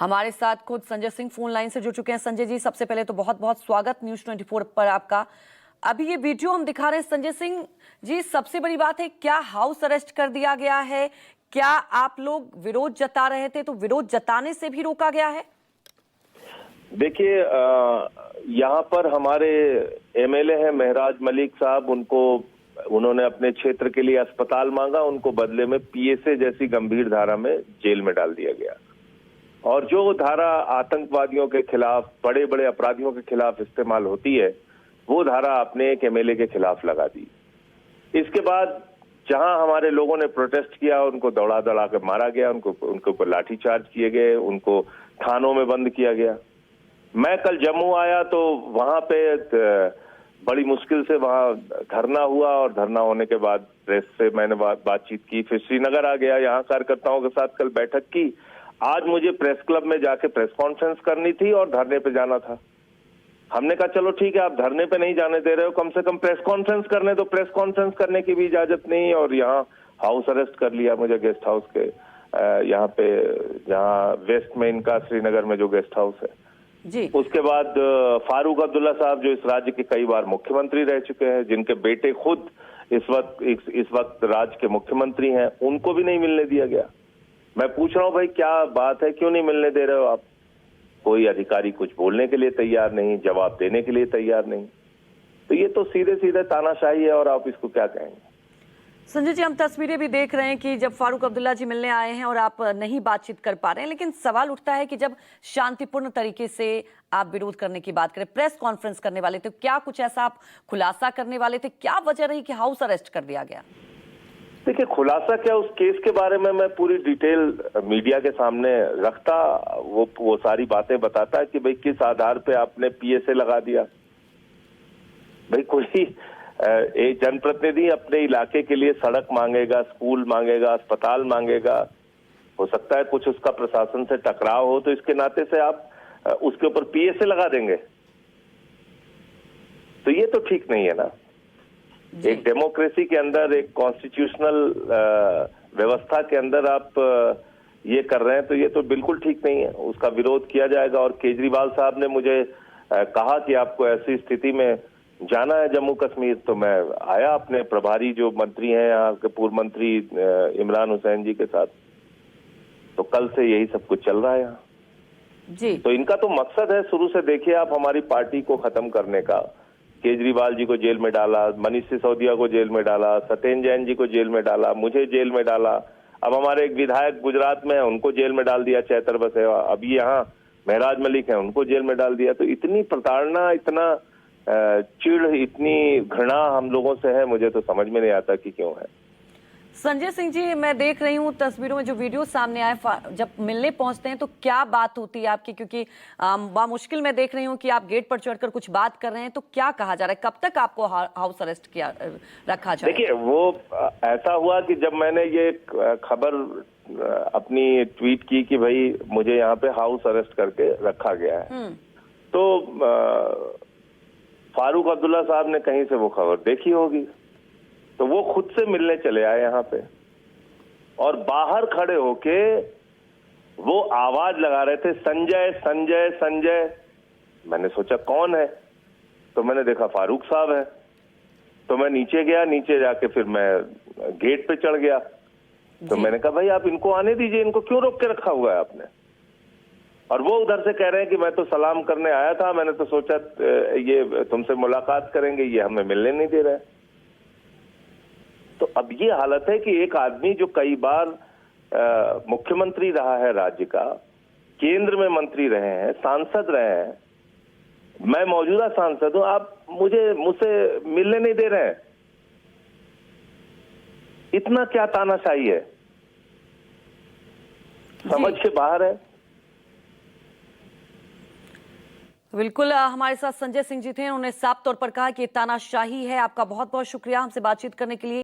हमारे साथ खुद संजय सिंह फोन लाइन से जुड़ चुके हैं। संजय जी, सबसे पहले तो बहुत बहुत स्वागत न्यूज़ 24 पर आपका। अभी ये वीडियो हम दिखा रहे हैं संजय सिंह जी, सबसे बड़ी बात है, क्या हाउस अरेस्ट कर दिया गया है? क्या आप लोग विरोध जता रहे थे तो विरोध जताने से भी रोका गया है? देखिए, यहाँ पर हमारे एमएलए हैं महराज मलिक साहब, उन्होंने अपने क्षेत्र के लिए अस्पताल मांगा, उनको बदले में पीएसए जैसी गंभीर धारा में जेल में डाल दिया गया। और जो धारा आतंकवादियों के खिलाफ, बड़े बड़े अपराधियों के खिलाफ इस्तेमाल होती है, वो धारा अपने एक एमएलए के खिलाफ लगा दी। इसके बाद जहां हमारे लोगों ने प्रोटेस्ट किया, उनको दौड़ा दौड़ा के मारा गया, उनके ऊपर लाठीचार्ज किए गए, उनको थानों में बंद किया गया। मैं कल जम्मू आया तो वहां पे बड़ी मुश्किल से वहां धरना हुआ, और धरना होने के बाद प्रेस से मैंने बातचीत की। फिर श्रीनगर आ गया, यहाँ कार्यकर्ताओं के साथ कल बैठक की। आज मुझे प्रेस क्लब में जाके प्रेस कॉन्फ्रेंस करनी थी और धरने पे जाना था। हमने कहा चलो ठीक है, आप धरने पे नहीं जाने दे रहे हो, कम से कम प्रेस कॉन्फ्रेंस करने दो। प्रेस कॉन्फ्रेंस करने की भी इजाजत नहीं, और यहाँ हाउस अरेस्ट कर लिया मुझे गेस्ट हाउस के यहाँ पे, जहाँ वेस्ट में इनका श्रीनगर में जो गेस्ट हाउस है जी। उसके बाद फारूक अब्दुल्ला साहब, जो इस राज्य के कई बार मुख्यमंत्री रह चुके हैं, जिनके बेटे खुद इस वक्त राज्य के मुख्यमंत्री हैं, उनको भी नहीं मिलने दिया गया। मैं पूछ रहा हूं भाई, क्या बात है, क्यों नहीं मिलने दे रहे हो आप? कोई अधिकारी कुछ बोलने के लिए तैयार नहीं, जवाब देने के लिए तैयार नहीं। तो ये तो सीधे सीधे तानाशाही है, और आप इसको क्या कहेंगे? संजय जी, हम तस्वीरें भी देख रहे हैं कि जब फारूक अब्दुल्ला जी मिलने आए हैं और आप नहीं बातचीत कर पा रहे हैं, लेकिन सवाल उठता है कि जब शांतिपूर्ण तरीके से आप विरोध करने की बात करें, प्रेस कॉन्फ्रेंस करने वाले थे, क्या कुछ ऐसा आप खुलासा करने वाले थे? क्या वजह रही कि हाउस अरेस्ट कर दिया गया? देखिए, खुलासा क्या, उस केस के बारे में मैं पूरी डिटेल मीडिया के सामने रखता, वो सारी बातें बताता कि भाई किस आधार पे आपने पीएसए लगा दिया। भाई कोई एक जनप्रतिनिधि अपने इलाके के लिए सड़क मांगेगा, स्कूल मांगेगा, अस्पताल मांगेगा, हो सकता है कुछ उसका प्रशासन से टकराव हो, तो इसके नाते से आप उसके ऊपर पीएसए लगा देंगे, तो ये तो ठीक नहीं है ना। एक डेमोक्रेसी के अंदर, एक कॉन्स्टिट्यूशनल व्यवस्था के अंदर आप ये कर रहे हैं, तो ये तो बिल्कुल ठीक नहीं है। उसका विरोध किया जाएगा। और केजरीवाल साहब ने मुझे कहा कि आपको ऐसी स्थिति में जाना है जम्मू कश्मीर, तो मैं आया अपने प्रभारी जो मंत्री हैं यहाँ के, पूर्व मंत्री इमरान हुसैन जी के साथ। तो कल से यही सब कुछ चल रहा है यहाँ जी। तो इनका तो मकसद है शुरू से, देखिए आप, हमारी पार्टी को खत्म करने का। केजरीवाल जी को जेल में डाला, मनीष सिसोदिया को जेल में डाला, सत्येंद्र जैन जी को जेल में डाला, मुझे जेल में डाला। अब हमारे एक विधायक गुजरात में है, उनको जेल में डाल दिया, चैतर बसेवा। अभी यहाँ महराज मलिक है, उनको जेल में डाल दिया। तो इतनी प्रताड़ना, इतना चिढ़, इतनी घृणा हम लोगों से है, मुझे तो समझ में नहीं आता कि क्यों है। संजय सिंह जी, मैं देख रही हूँ तस्वीरों में जो वीडियो सामने आए, जब मिलने पहुंचते हैं तो क्या बात होती है आपकी? क्योंकि मुश्किल में देख रही हूँ कि आप गेट पर चढ़कर कुछ बात कर रहे हैं, तो क्या कहा जा रहा है? कब तक आपको हाउस अरेस्ट किया रखा जाए? देखिए, वो ऐसा हुआ कि जब मैंने ये खबर अपनी ट्वीट की कि भाई मुझे यहाँ पे हाउस अरेस्ट करके रखा गया है, तो फारूक अब्दुल्ला साहब ने कहीं से वो खबर देखी होगी, तो वो खुद से मिलने चले आए यहाँ पे, और बाहर खड़े होके वो आवाज लगा रहे थे, संजय संजय संजय। मैंने सोचा कौन है, तो मैंने देखा फारूक साहब है। तो मैं नीचे गया, नीचे जाके फिर मैं गेट पे चढ़ गया। तो मैंने कहा भाई आप इनको आने दीजिए, इनको क्यों रोक के रखा हुआ है आपने? और वो उधर से कह रहे हैं कि मैं तो सलाम करने आया था, मैंने तो सोचा ये तुमसे मुलाकात करेंगे, ये हमें मिलने नहीं दे रहे। तो अब ये हालत है कि एक आदमी जो कई बार मुख्यमंत्री रहा है राज्य का, केंद्र में मंत्री रहे हैं, सांसद रहे हैं, मैं मौजूदा सांसद हूं, आप मुझसे मिलने नहीं दे रहे हैं। इतना क्या तानाशाही है, समझ के बाहर है। बिल्कुल, हमारे साथ संजय सिंह जी थे, उन्होंने साफ तौर पर कहा कि तानाशाही है। आपका बहुत बहुत शुक्रिया हमसे बातचीत करने के लिए।